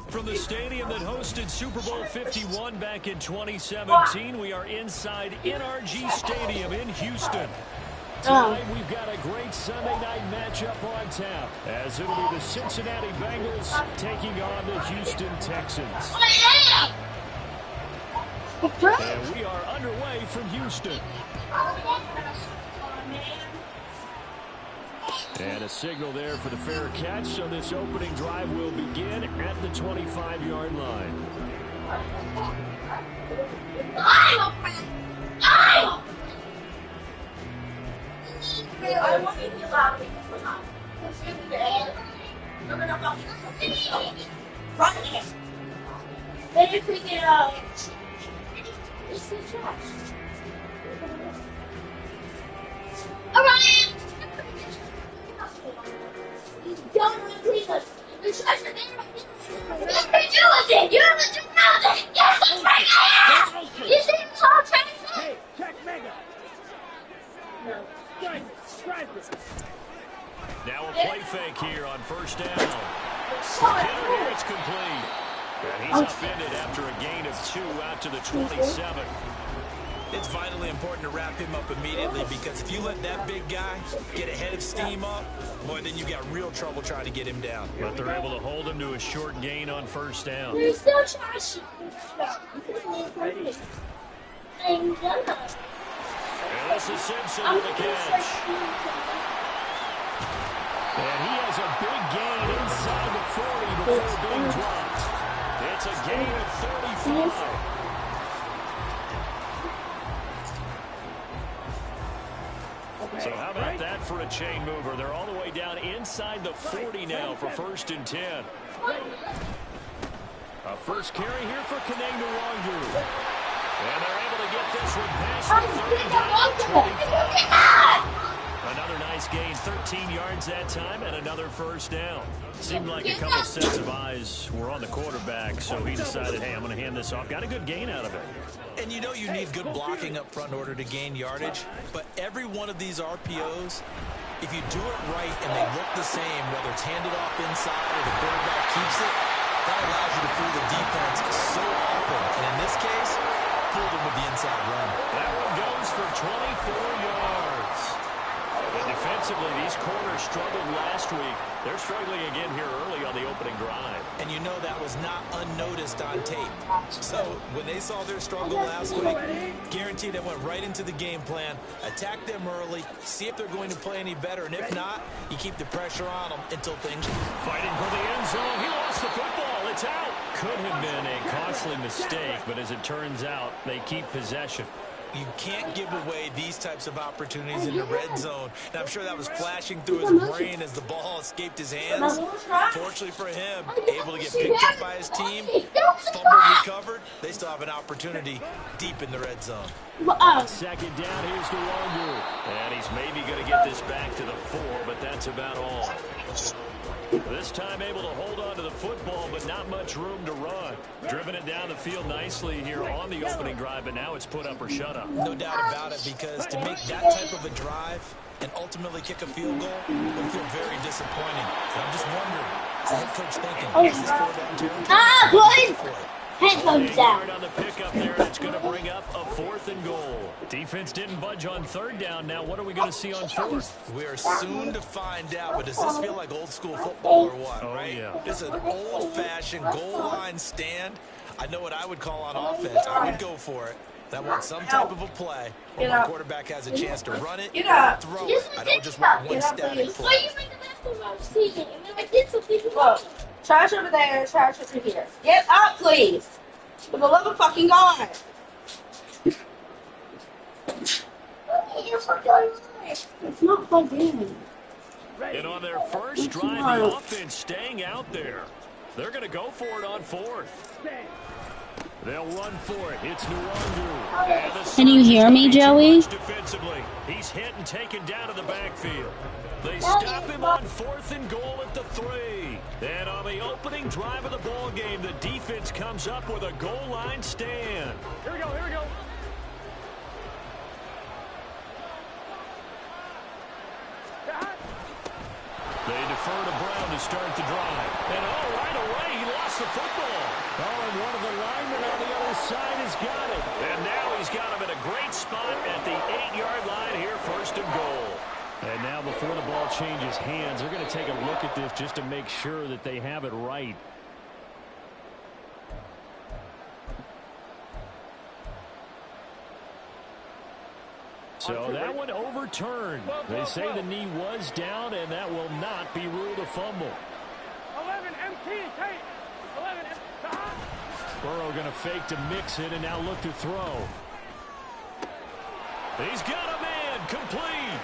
From the stadium that hosted Super Bowl 51 back in 2017, we are inside NRG Stadium in Houston. Tonight, we've got a great Sunday night matchup on tap, as it'll be the Cincinnati Bengals taking on the Houston Texans. And we are underway from Houston. And a signal there for the fair catch, so this opening drive will begin at the 25-yard line. Now a play fake here on first down. It's complete. And he's upended after a gain of 2 out to the 27. It's vitally important to wrap him up immediately, because if you let that big guy get ahead of steam up, boy, then you got real trouble trying to get him down. But they're able to hold him to a short gain on first down. And this is Simpson with the catch. And he has a big gain inside the 40 before being dropped. It's a gain of 35. So how about that for a chain mover? They're all the way down inside the 40 now for 1st and 10. A first carry here for Kaneng Nwangu. And they're able to get this one past the 30. Another nice gain, 13 yards that time, and another first down. Seemed like a couple sets of eyes were on the quarterback, so he decided, hey, I'm going to hand this off. Got a good gain out of it. And you know you need good blocking up front in order to gain yardage, but every one of these RPOs, if you do it right and they look the same, whether it's handed off inside or the quarterback keeps it, that allows you to fool the defense so often. And in this case, fooled them with the inside run. That one goes for 24 yards. And defensively, these corners struggled last week. They're struggling again here early on the opening drive. And you know that was not unnoticed on tape. So when they saw their struggle last week, guaranteed they went right into the game plan, attack them early, see if they're going to play any better, and if not, you keep the pressure on them until things... Fighting for the end zone. He lost the football. It's out. Could have been a costly mistake, but as it turns out, they keep possession. You can't give away these types of opportunities in the red zone. Now, I'm sure that was flashing through his brain as the ball escaped his hands. Fortunately for him, able to get picked up by his team, fumble recovered. They still have an opportunity deep in the red zone. Second down, here's Nwangu. And he's maybe going to get this back to the 4, but that's about all. This time able to hold on to the football, but not much room to run. Driven it down the field nicely here on the opening drive, but now it's put up or shut up. No doubt about it, because to make that type of a drive and ultimately kick a field goal would feel very disappointing. And I'm just wondering, is the head coach thinking, is this 4 down territory? Headphones down. On the pickup there, and it's going to bring up a 4th and goal. Defense didn't budge on 3rd down. Now, what are we going to see on 4th? We are soon to find out, but does this feel like old school football or what, right? Yeah. This is an old-fashioned goal line stand. I know what I would call on offense. I would go for it. I want some type of a play where my quarterback has a chance to run it, throw it. I don't just want one static play. Trash over there, trash over here. Get up, please. For the love of fucking God. It's not plugged in. And on their first drive, the offense staying out there. They're going to go for it on 4th. They'll run for it. It's Nwangu. Can you hear me, Joey? Defensively, he's hit and taken down to the backfield. They stop him on 4th and goal at the 3. And on the opening drive of the ball game, the defense comes up with a goal line stand. Here we go, here we go. They defer to Brown to start the drive. And right away, he lost the football. And one of the linemen on the other side has got it. And now he's got him in a great spot at the 8-yard line here, 1st and goal. And now before the ball changes hands, they're going to take a look at this just to make sure that they have it right. So that one overturned. They say the knee was down, and that will not be ruled a fumble. 11 MT, Tate. 11 MT. Burrow going to fake to mix it and now look to throw. He's got a man, complete.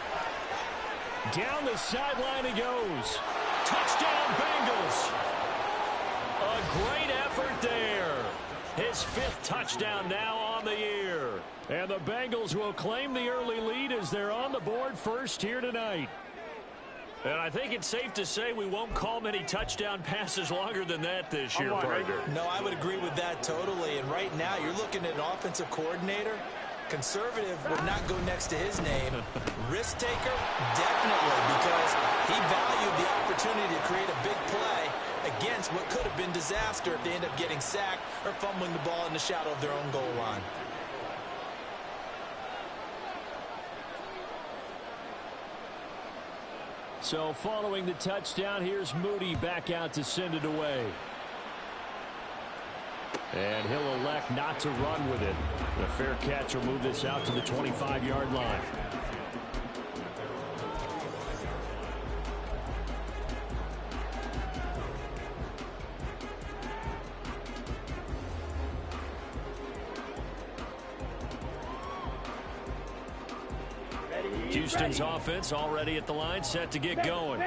Down the sideline he goes. Touchdown, Bengals. A great effort there. His 5th touchdown now on the year. And the Bengals will claim the early lead as they're on the board first here tonight. And I think it's safe to say we won't call many touchdown passes longer than that this year, partner. No, I would agree with that totally. And right now, you're looking at an offensive coordinator. Conservative would not go next to his name. Risk taker, definitely, because he valued the opportunity to create a big play against what could have been disaster if they end up getting sacked or fumbling the ball in the shadow of their own goal line. So following the touchdown, here's Moody back out to send it away. And he'll elect not to run with it. The fair catch will move this out to the 25-yard line. Houston's offense already at the line, set to get going.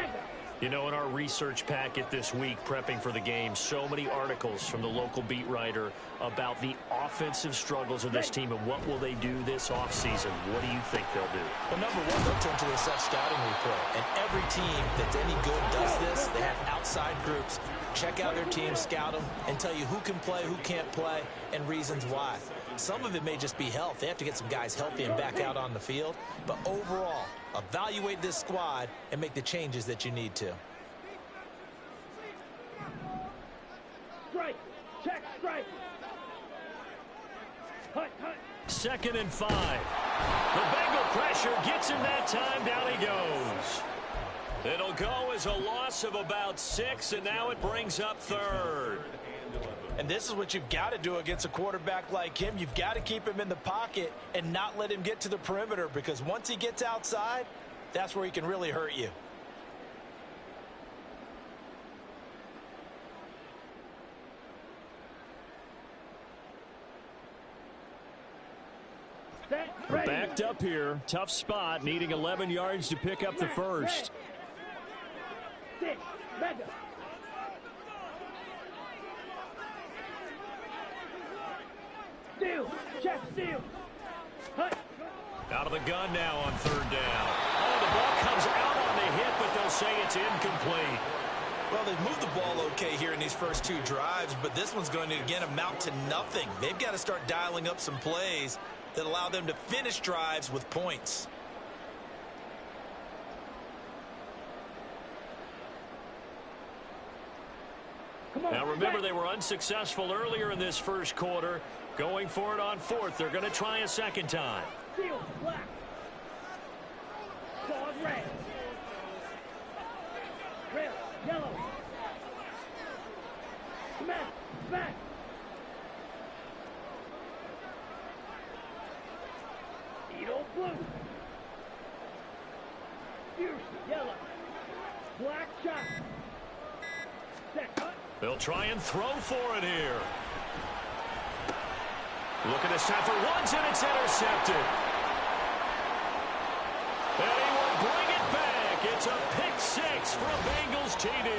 You know, in our research packet this week, prepping for the game, so many articles from the local beat writer about the offensive struggles of this team and what will they do this offseason. What do you think they'll do? Well, number one, they'll turn to their self-scouting report. And every team that's any good does this. They have outside groups. Check out their team, scout them, and tell you who can play, who can't play, and reasons why. Some of it may just be health. They have to get some guys healthy and back out on the field. But overall, evaluate this squad and make the changes that you need to. Strike. Check. Strike. Hut. 2nd and 5. The Bengal pressure gets him that time. Down he goes. It'll go as a loss of about 6, and now it brings up 3rd. And this is what you've got to do against a quarterback like him. You've got to keep him in the pocket and not let him get to the perimeter, because once he gets outside, that's where he can really hurt you. We're backed up here. Tough spot, needing 11 yards to pick up the first. 6. Mega. Steal. Check. Steal. Hut. Out of the gun now on 3rd down. Oh, the ball comes out on the hit, but they'll say it's incomplete. Well, they've moved the ball okay here in these first 2 drives, but this one's going to, again, amount to nothing. They've got to start dialing up some plays that allow them to finish drives with points. Now remember, they were unsuccessful earlier in this first quarter. Going for it on 4th. They're going to try a second time. Steel. Black. Dog red. Red. Yellow. Cement. Back. Needle blue. Fierce. Yellow. Black shot. Set. They'll try and throw for it here. Looking to set for ones, and it's intercepted. And he will bring it back. It's a pick 6 from Bengals TD.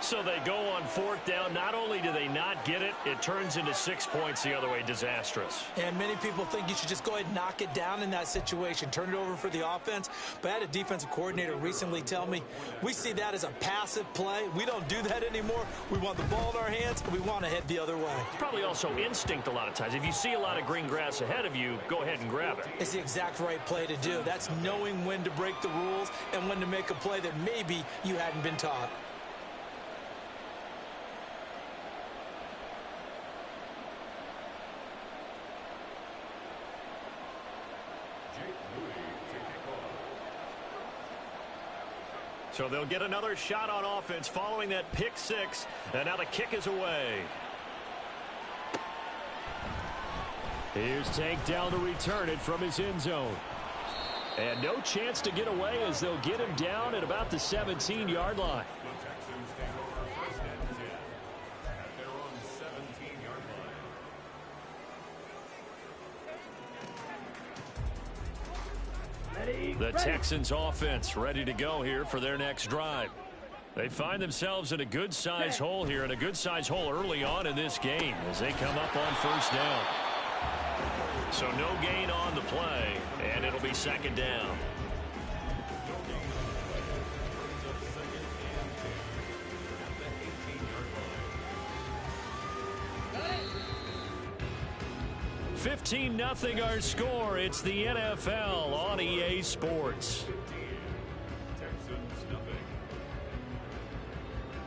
So they go on 4th down. Not only do they not get it, it turns into 6 points the other way. Disastrous. And many people think you should just go ahead and knock it down in that situation. Turn it over for the offense. But I had a defensive coordinator recently tell me, we see that as a passive play. We don't do that anymore. We want the ball in our hands, and we want to head the other way. It's probably also instinct a lot of times. If you see a lot of green grass ahead of you, go ahead and grab it. It's the exact right play to do. That's knowing when to break the rules and when to make a play that maybe you hadn't been taught. So they'll get another shot on offense following that pick 6, and now the kick is away. Here's Tank down to return it from his end zone. And no chance to get away as they'll get him down at about the 17-yard line. The Texans offense ready to go here for their next drive. They find themselves in a good-sized hole here, and a good-sized hole early on in this game as they come up on 1st down. So no gain on the play, and it'll be 2nd down. $15-0 our score. It's the NFL on EA Sports.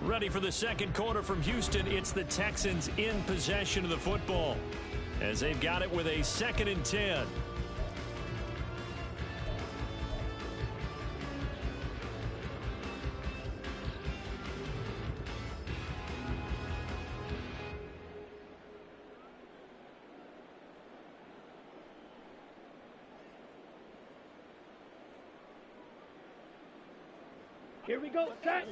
Ready for the second quarter from Houston. It's the Texans in possession of the football as they've got it with a 2nd and 10. Here we go, set.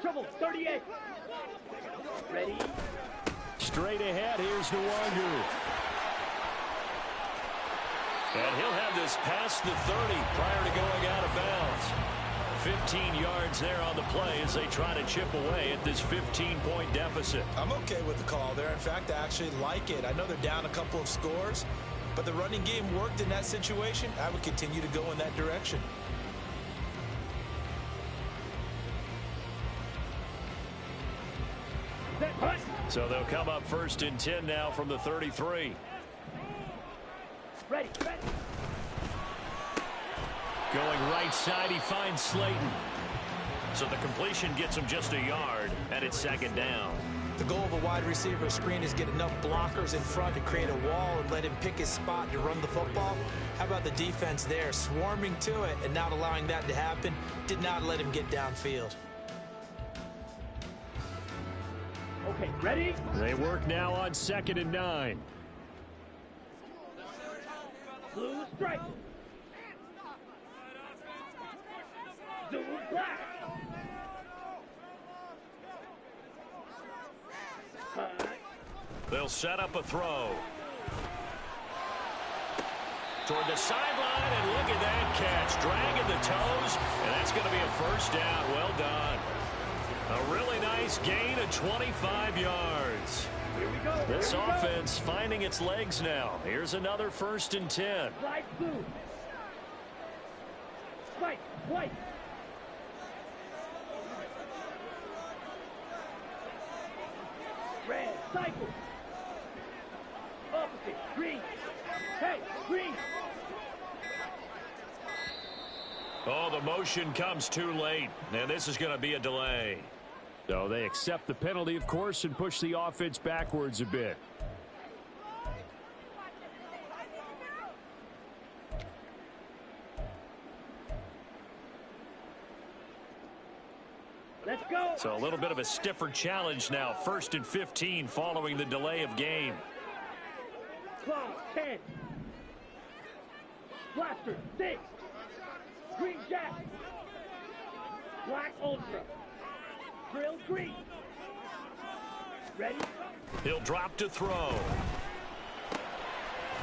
Trouble, 38. Ready. Straight ahead, here's Nwangu. And he'll have this past the 30 prior to going out of bounds. 15 yards there on the play as they try to chip away at this 15-point deficit. I'm okay with the call there. In fact, I actually like it. I know they're down a couple of scores, but the running game worked in that situation. I would continue to go in that direction. So they'll come up 1st and 10 now from the 33. Ready. Going right side, he finds Slayton. So the completion gets him just a yard, and it's 2nd down. The goal of a wide receiver screen is get enough blockers in front to create a wall and let him pick his spot to run the football. How about the defense there, swarming to it and not allowing that to happen? Did not let him get downfield. Okay, ready? They work now on 2nd and 9. Blue strike. Blue black. They'll set up a throw. Toward the sideline, and look at that catch. Dragging the toes, and that's going to be a 1st down. Well done. A really nice gain of 25 yards. Here we go. This offense finding its legs now. Here's another 1st and 10. Light blue. Spike, white. Red, cycle. Opposite, green. Hey, green. Oh, the motion comes too late. And this is going to be a delay. So they accept the penalty, of course, and push the offense backwards a bit. Let's go. So a little bit of a stiffer challenge now. 1st and 15 following the delay of game. Claw, 10. Blaster, 6. Green jack. Black ultra. Drill green. Ready? He'll drop to throw.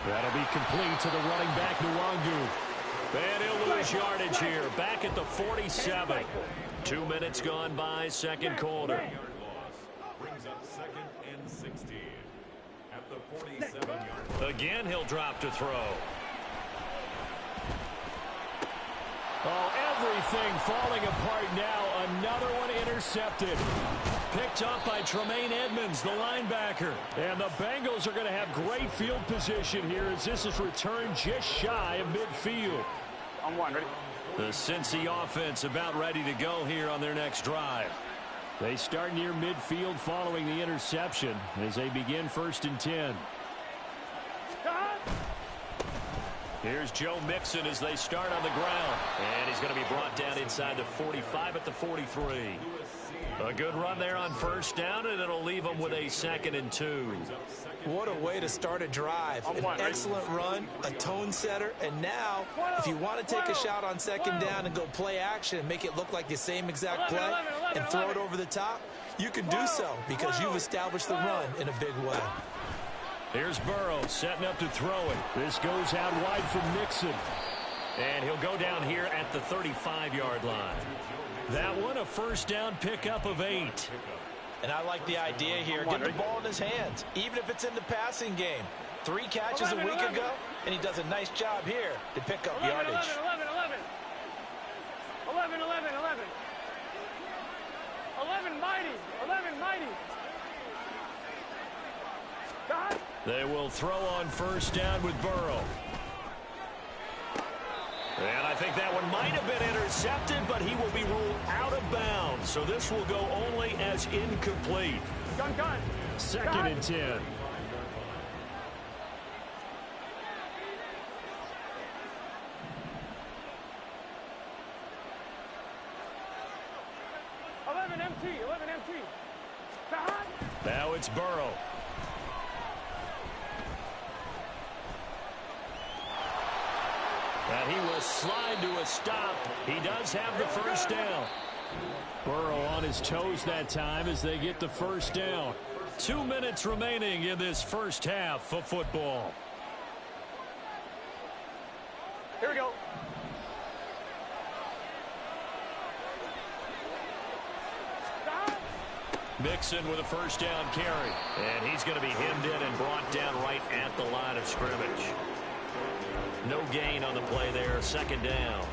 That'll be complete to the running back, Nwangu. And he'll lose yardage here. Back at the 47. 2 minutes gone by, second quarter. Brings up 2nd and 16 at the 47-yard line. Again, he'll drop to throw. Oh, everything falling apart now. Another one intercepted. Picked up by Tremaine Edmonds, the linebacker. And the Bengals are going to have great field position here as this is returned just shy of midfield. On one, ready? The Cincy offense about ready to go here on their next drive. They start near midfield following the interception as they begin 1st and 10. Here's Joe Mixon as they start on the ground. And he's going to be brought down inside the 45 at the 43. A good run there on 1st down, and it'll leave them with a 2nd and 2. What a way to start a drive. An excellent run, a tone setter, and now if you want to take a shot on 2nd down and go play action and make it look like the same exact play and throw it over the top, you can do so because you've established the run in a big way. Here's Burrow setting up to throw it. This goes out wide from Mixon. And he'll go down here at the 35-yard line. That one a 1st down pickup of 8. And I like the idea here. Get the ball in his hands, even if it's in the passing game. 3 catches a week ago, and he does a nice job here to pick up yardage. 11 mighty. 11 mighty. God. They will throw on 1st down with Burrow. And I think that one might have been intercepted, but he will be ruled out of bounds. So this will go only as incomplete. Gun. 2nd and 10. Eleven MT. God. Now it's Burrow. And he will slide to a stop. He does have the 1st down. Burrow on his toes that time as they get the 1st down. 2 minutes remaining in this 1st half of football. Here we go. Mixon with a 1st down carry. And he's going to be hemmed in and brought down right at the line of scrimmage. No gain on the play there. 2nd down.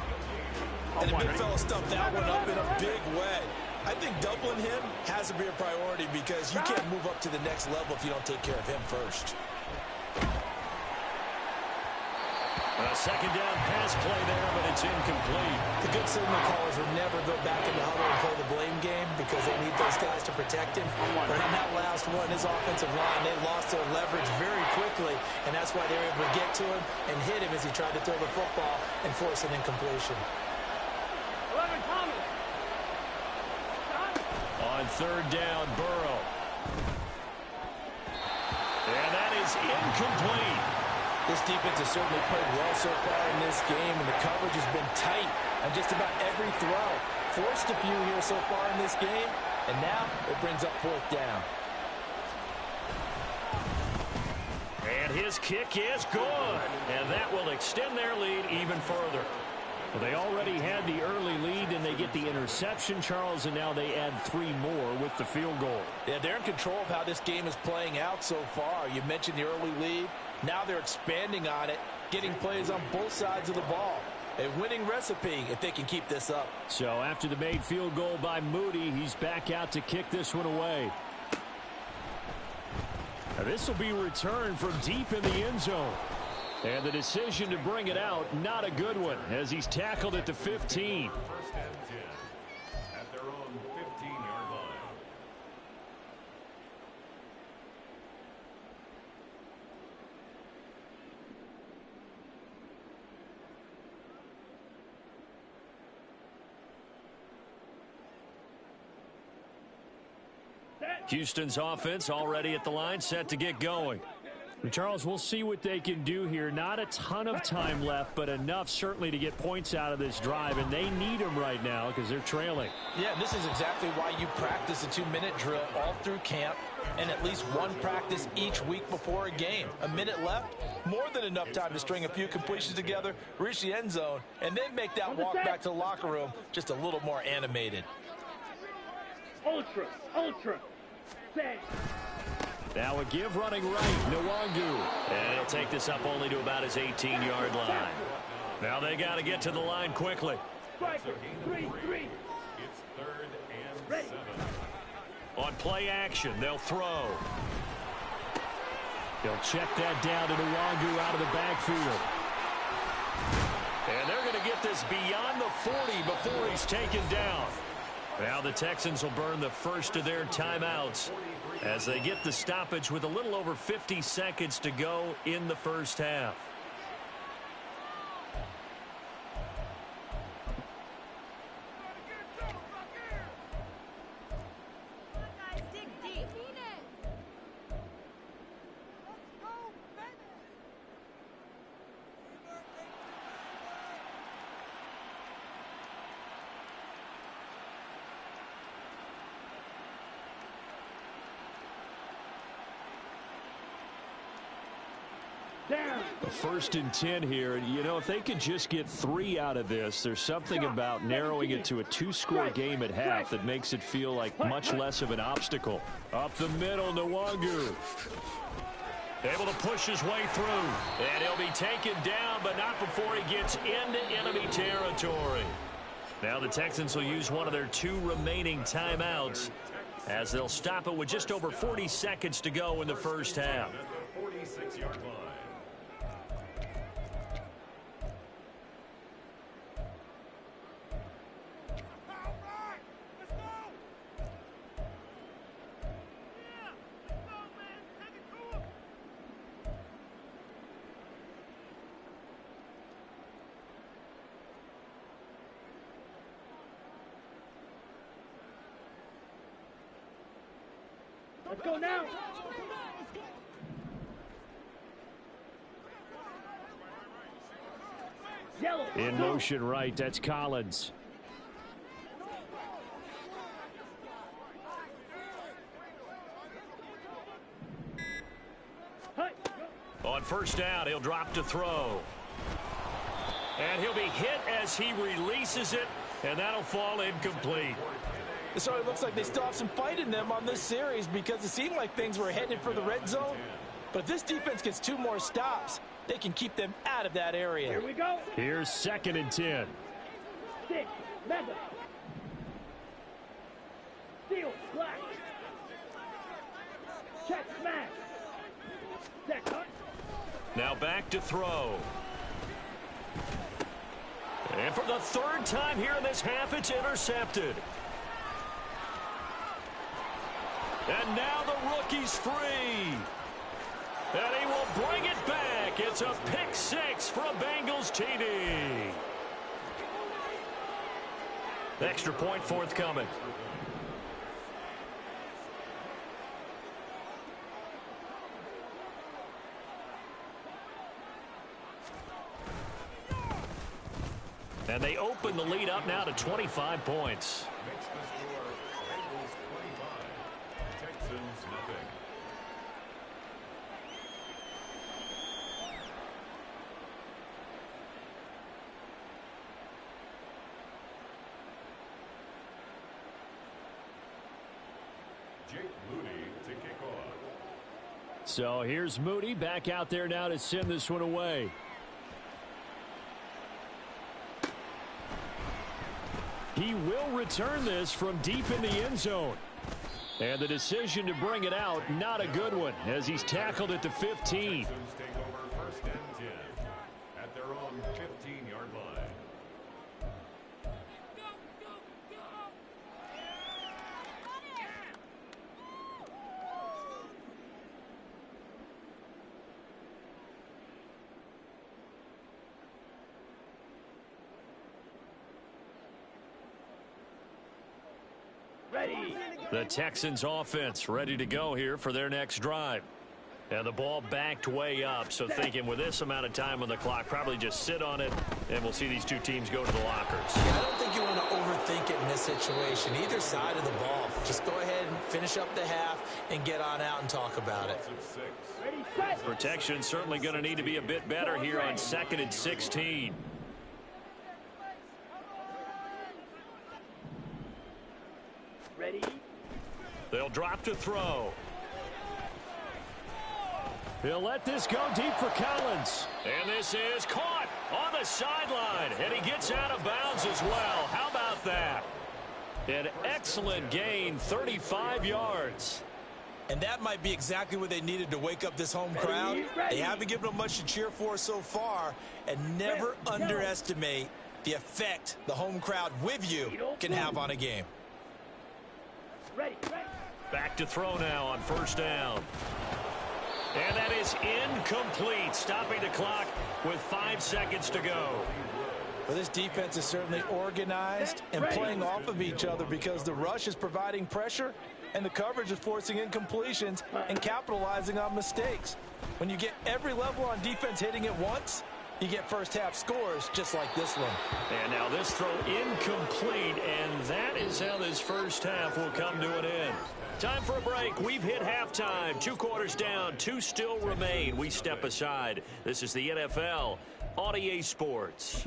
And the big fella stuffed that one up in a big way. I think doubling him has to be a priority because you can't move up to the next level if you don't take care of him first. A 2nd down pass play there, but it's incomplete. The good signal callers would never go back in the huddle and play the blame game because they need those guys to protect him. But in that last one, his offensive line, they lost their leverage very quickly, and that's why they were able to get to him and hit him as he tried to throw the football and force an incompletion. 11 Thomas. On 3rd down, Burrow. And that is incomplete. This defense has certainly played well so far in this game, and the coverage has been tight on just about every throw. Forced a few here so far in this game, and now it brings up 4th down. And his kick is good. And that will extend their lead even further. Well, they already had the early lead, and they get the interception, Charles, and now they add 3 more with the field goal. Yeah, they're in control of how this game is playing out so far. You mentioned the early lead. Now they're expanding on it, getting plays on both sides of the ball. A winning recipe if they can keep this up. So after the made field goal by Moody, he's back out to kick this one away. Now this will be returned from deep in the end zone. And the decision to bring it out, not a good one, as he's tackled at the 15. 1st and 10 at their own 15-yard line. Houston's offense already at the line, set to get going. And Charles, we'll see what they can do here. Not a ton of time left, but enough certainly to get points out of this drive, and they need them right now because they're trailing. Yeah, this is exactly why you practice a 2-minute drill all through camp and at least one practice each week before a game. A minute left, more than enough time to string a few completions together, reach the end zone, and then make that walk back to the locker room just a little more animated. Ultra. Say. Now a give running right, Nwangu. And he'll take this up only to about his 18-yard line. Now they got to get to the line quickly. Strike. 3. It's 3rd and 7. On play action, they'll throw. They'll check that down to Nwangu out of the backfield. And they're going to get this beyond the 40 before he's taken down. Now the Texans will burn the first of their timeouts as they get the stoppage with a little over 50 seconds to go in the first half. First and 10 here. You know, if they could just get 3 out of this, there's something about narrowing it to a 2-score game at half that makes it feel like much less of an obstacle. Up the middle, Nwangu. Able to push his way through. And he'll be taken down, but not before he gets into enemy territory. Now the Texans will use one of their 2 remaining timeouts as they'll stop it with just over 40 seconds to go in the first half. 46-yard line. Let's go now. Yellow. In motion right, that's Collins. On first down, he'll drop to throw. And he'll be hit as he releases it, and that'll fall incomplete. So it looks like they still have some fight in them on this series because it seemed like things were headed for the red zone. But if this defense gets 2 more stops, they can keep them out of that area. Here we go. Here's 2nd and 10. 6, mega. Steal, black. Check, smash. Set, cut. Now back to throw. And for the 3rd time here in this half, it's intercepted. And now the rookie's free. And he will bring it back. It's a pick 6 for a Bengals TD. Extra point forthcoming. And they open the lead up now to 25 points. Makes the score Bengals 25, Texans nothing. Jake Moody to kick off. So here's Moody back out there now to send this one away. He will return this from deep in the end zone. And the decision to bring it out, not a good one, as he's tackled at the 15. Texans take over 1st and 10 at their own 15-yard line. Ready. The Texans offense ready to go here for their next drive. And the ball backed way up, so thinking with this amount of time on the clock, probably just sit on it, and we'll see these 2 teams go to the lockers. Yeah, I don't think you want to overthink it in this situation. Either side of the ball, just go ahead finish up the half, and get on out and talk about it. Protection certainly going to need to be a bit better here on 2nd and 16. Ready? They'll drop to throw. He'll let this go deep for Collins. And this is caught on the sideline. And he gets out of bounds as well. How about that? An excellent gain, 35 yards. And that might be exactly what they needed to wake up this home crowd. They haven't given them much to cheer for so far. And never underestimate the effect the home crowd with you can have on a game. Back to throw now on 1st down. And that is incomplete, stopping the clock with 5 seconds to go. Well, this defense is certainly organized and playing off of each other because the rush is providing pressure and the coverage is forcing incompletions and capitalizing on mistakes. When you get every level on defense hitting at once, you get first half scores just like this one. And now this throw incomplete, and that is how this first half will come to an end. Time for a break. We've hit halftime. 2 quarters down, 2 still remain. We step aside. This is the NFL on EA Sports.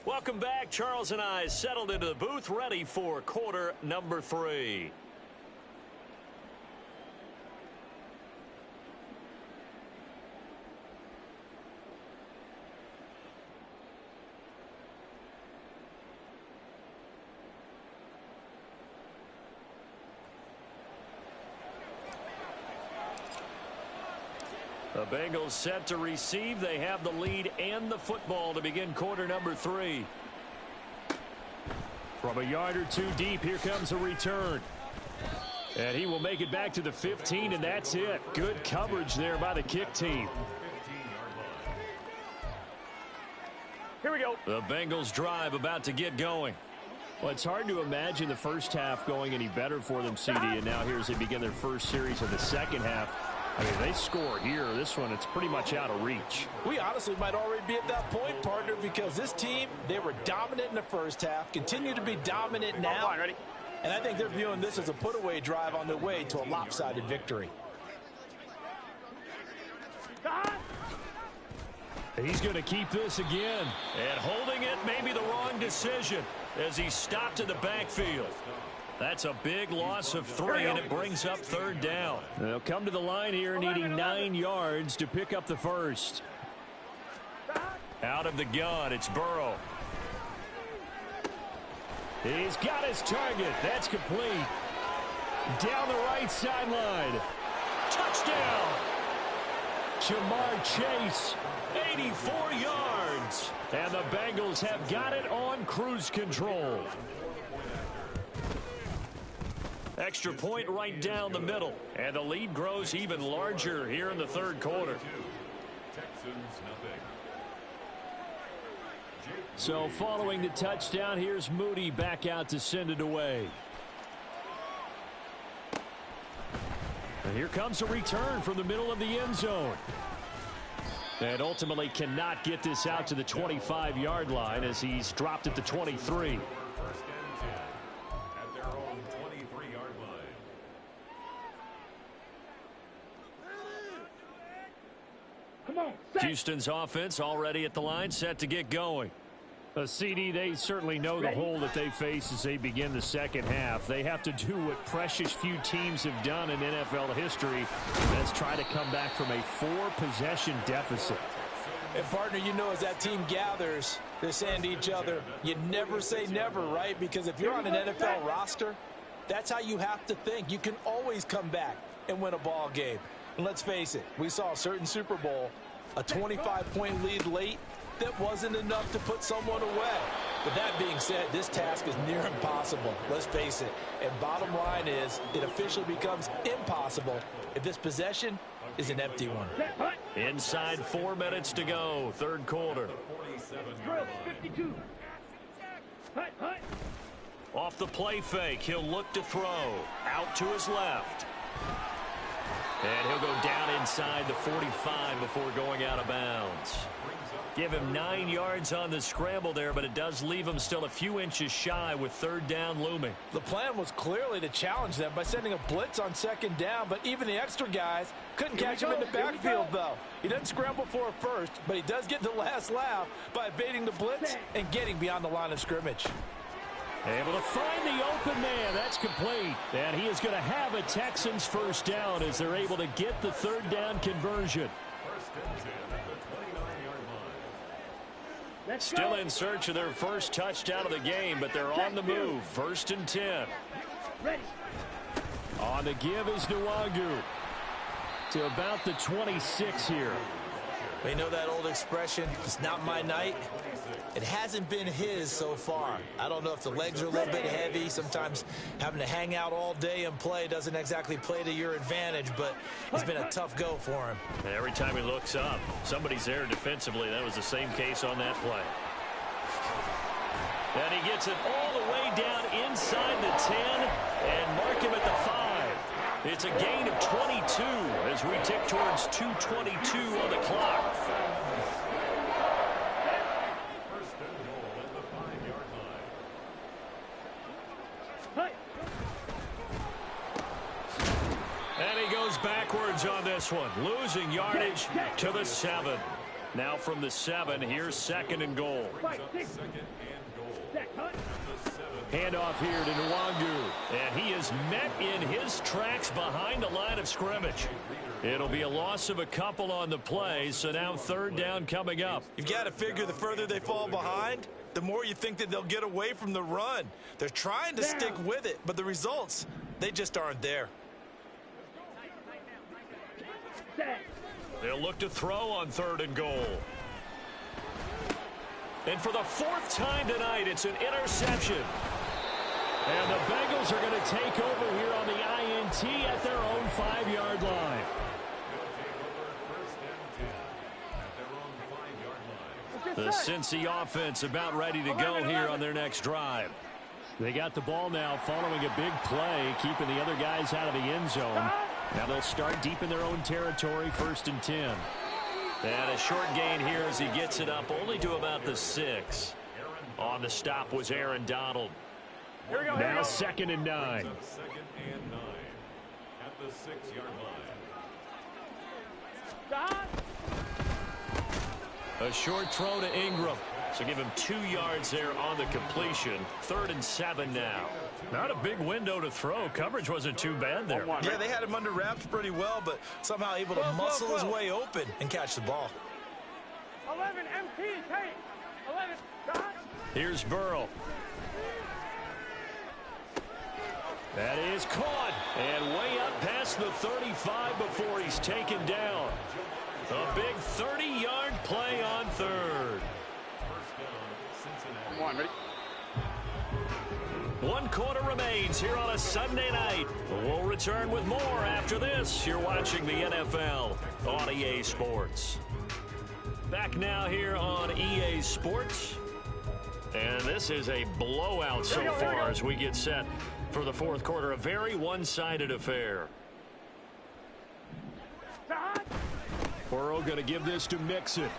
Welcome back. Charles and I settled into the booth, ready for quarter number 3. The Bengals set to receive. They have the lead and the football to begin quarter number 3. From a yard or 2 deep, here comes a return. And he will make it back to the 15, and that's it. Good coverage there by the kick team. Here we go. The Bengals drive about to get going. Well, it's hard to imagine the first half going any better for them, CD, and now here as they begin their first series of the second half. I mean, they score here. This one, it's pretty much out of reach. We honestly might already be at that point, partner, because this team, they were dominant in the first half, continue to be dominant now. Ready? And I think they're viewing this as a put-away drive on their way to a lopsided victory. He's going to keep this again. And holding it may be the wrong decision as he stopped in the backfield. That's a big loss of 3, and it brings up 3rd down. They'll come to the line here needing 9 yards to pick up the first. Out of the gun, it's Burrow. He's got his target. That's complete. Down the right sideline. Touchdown. Jamar Chase, 84 yards. And the Bengals have got it on cruise control. Extra point right down the middle. And the lead grows even larger here in the 3rd quarter. So following the touchdown, here's Moody back out to send it away. And here comes a return from the middle of the end zone. And ultimately cannot get this out to the 25-yard line as he's dropped at the 23. Houston's offense already at the line, set to get going. CD, they certainly know the hole that they face as they begin the second half. They have to do what precious few teams have done in NFL history. That's try to come back from a 4-possession deficit. And, partner, you know as that team gathers, they're saying to each other, you never say never, right? Because if you're on an NFL roster, that's how you have to think. You can always come back and win a ball game. And let's face it, we saw a certain Super Bowl, a 25-point lead late, that wasn't enough to put someone away. But that being said, this task is near impossible. Let's face it. And bottom line is, it officially becomes impossible if this possession is an empty one. Inside 4 minutes to go, third quarter. 52. Off the play fake, he'll look to throw. Out to his left. And he'll go down inside the 45 before going out of bounds. Give him 9 yards on the scramble there, but it does leave him still a few inches shy with third down looming. The plan was clearly to challenge them by sending a blitz on second down, but even the extra guys couldn't catch him in the backfield, though. He doesn't scramble for it first, but he does get the last laugh by evading the blitz and getting beyond the line of scrimmage. Able to find the open man. That's complete. And he is going to have a Texans first down as they're able to get the third down conversion. Still in search of their first touchdown of the game, but they're on the move. 1st and 10. On the give is Nwangu to about the 26 here. We know that old expression, it's not my night. It hasn't been his so far. I don't know if the legs are a little bit heavy. Sometimes having to hang out all day and play doesn't exactly play to your advantage, but it's been a tough go for him. Every time he looks up, somebody's there defensively. That was the same case on that play. And he gets it all the way down inside the 10 and mark him at the 5. It's a gain of 22 as we tick towards 2:22 on the clock. And he goes backwards on this one, losing yardage to the 7. Now from the 7, here's 2nd and goal. Handoff here to Nwangu, and he is met in his tracks behind the line of scrimmage. It'll be a loss of a couple on the play, so now third down coming up. You've got to figure the further they fall behind, the more you think that they'll get away from the run. They're trying to stick with it, but the results, they just aren't there. They'll look to throw on 3rd and goal. And for the 4th time tonight, it's an interception. And the Bengals are going to take over here on the INT at their own 5-yard line. The Cincy offense about ready to go here on their next drive. They got the ball now following a big play, keeping the other guys out of the end zone. Now they'll start deep in their own territory, 1st and 10. And a short gain here as he gets it up only to about the 6. On the stop was Aaron Donald. Now 2nd and 9. 2nd and 9 at the 6-yard line. A short throw to Ingram. So give him 2 yards there on the completion. 3rd and 7 now. Not a big window to throw. Coverage wasn't too bad there. Yeah, they had him under wraps pretty well, but somehow able to muscle his way open and catch the ball. 11 MT, take. 11, dot. Here's Burrow. That is caught. And way up past the 35 before he's taken down. A big 30-yard play on 3rd. Come on, ready? 1 quarter remains here on a Sunday night. We'll return with more after this. You're watching the NFL on EA Sports. Back now here on EA Sports. And this is a blowout so far as we get set for the 4th quarter. A very one-sided affair. Burrow going to give this to Mixon.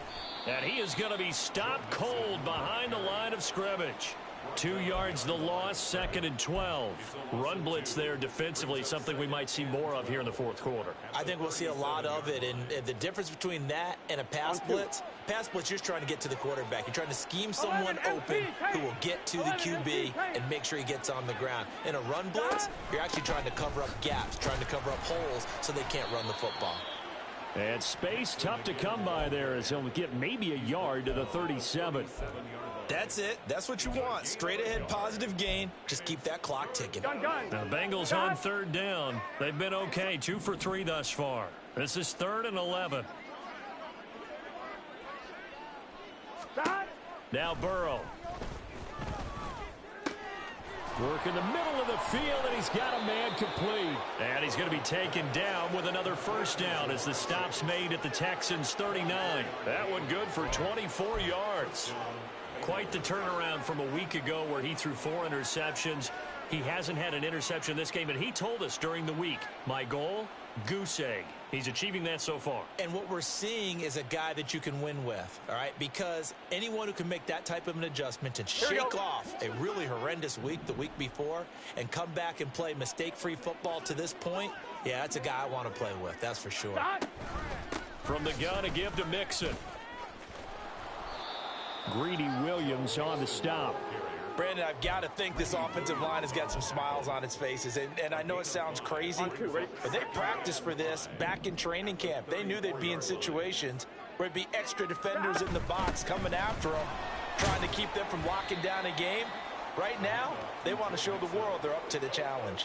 And he is going to be stopped cold behind the line of scrimmage. 2 yards the loss, 2nd and 12. Run blitz there defensively, something we might see more of here in the 4th quarter. I think we'll see a lot of it, and the difference between that and a pass blitz, you're just trying to get to the quarterback. You're trying to scheme someone open who will get to the QB and make sure he gets on the ground. In a run blitz, you're actually trying to cover up gaps, trying to cover up holes so they can't run the football. And space tough to come by there as he'll get maybe a yard to the 37. That's it. That's what you want. Straight ahead positive gain. Just keep that clock ticking. Now the Bengals on 3rd down. They've been okay. 2 for 3 thus far. This is 3rd and 11. Now Burrow. Work in the middle of the field, and he's got a man complete. And he's going to be taken down with another first down as the stop's made at the Texans' 39. That one good for 24 yards. Quite the turnaround from a week ago where he threw 4 interceptions. He hasn't had an interception this game, and he told us during the week, my goal, goose egg. He's achieving that so far. And what we're seeing is a guy that you can win with, all right? Because anyone who can make that type of an adjustment and shake off a really horrendous week the week before and come back and play mistake-free football to this point, yeah, that's a guy I want to play with, that's for sure. From the gun, a give to Mixon. Greedy Williams on the stop. Brandon, I've got to think this offensive line has got some smiles on its faces. And I know it sounds crazy, but they practiced for this back in training camp. They knew they'd be in situations where it'd be extra defenders in the box coming after them, trying to keep them from locking down a game. Right now, they want to show the world they're up to the challenge.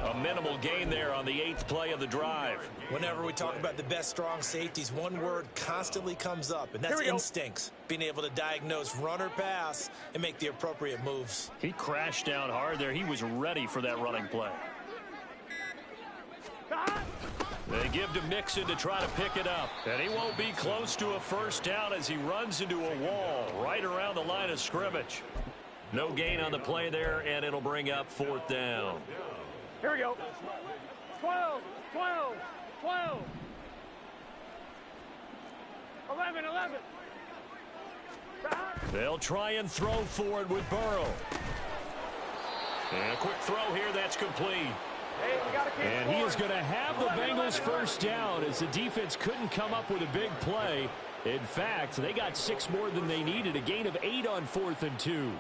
A minimal gain there on the 8th play of the drive. Whenever we talk about the best strong safeties, one word constantly comes up, and that's instincts. Being able to diagnose run or pass and make the appropriate moves. He crashed down hard there. He was ready for that running play. They give to Mixon to try to pick it up. And he won't be close to a first down as he runs into a wall right around the line of scrimmage. No gain on the play there, and it'll bring up 4th down. Here we go. 12, 12, 12. 11, 11. They'll try and throw for it with Burrow. And a quick throw here, that's complete. And he is going to have the Bengals first down as the defense couldn't come up with a big play. In fact, they got 6 more than they needed, a gain of 8 on 4th and 2.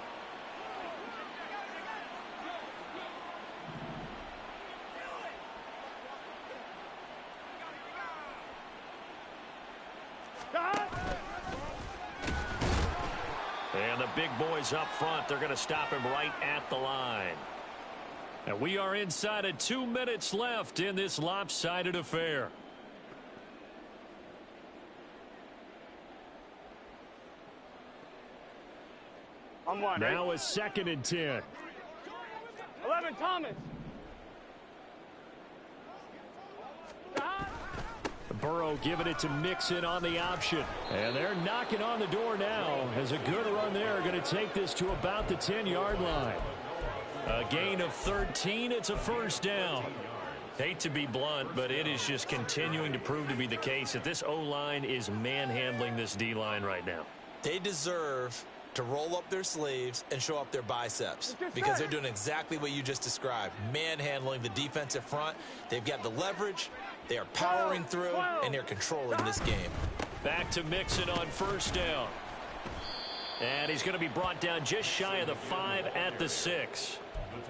And the big boys up front, they're going to stop him right at the line. And we are inside of 2 minutes left in this lopsided affair. I'm one. Now a 2nd and 10. 11, Thomas. Burrow giving it to Mixon on the option. And they're knocking on the door now as a good run there. Going to take this to about the 10-yard line. A gain of 13. It's a first down. Hate to be blunt, but it is just continuing to prove to be the case that this O-line is manhandling this D-line right now. They deserve to roll up their sleeves and show up their biceps because they're doing exactly what you just described, manhandling the defensive front. They've got the leverage, they are powering through, and they're controlling this game. Back to Mixon on first down. And he's going to be brought down just shy of the 5 at the 6.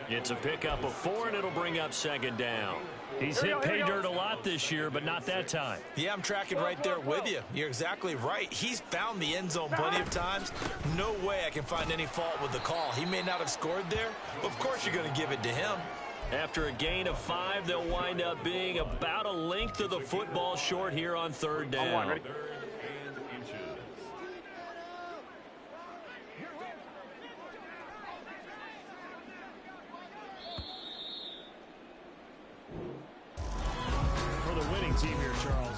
It's a pickup of 4, and it'll bring up 2nd down. He's hit pay dirt a lot this year, but not that time. Yeah, I'm tracking right there with you. You're exactly right. He's found the end zone plenty of times. No way I can find any fault with the call. He may not have scored there, but of course you're going to give it to him. After a gain of 5, they'll wind up being about a length of the football short here on 3rd down. For the winning team here, Charles.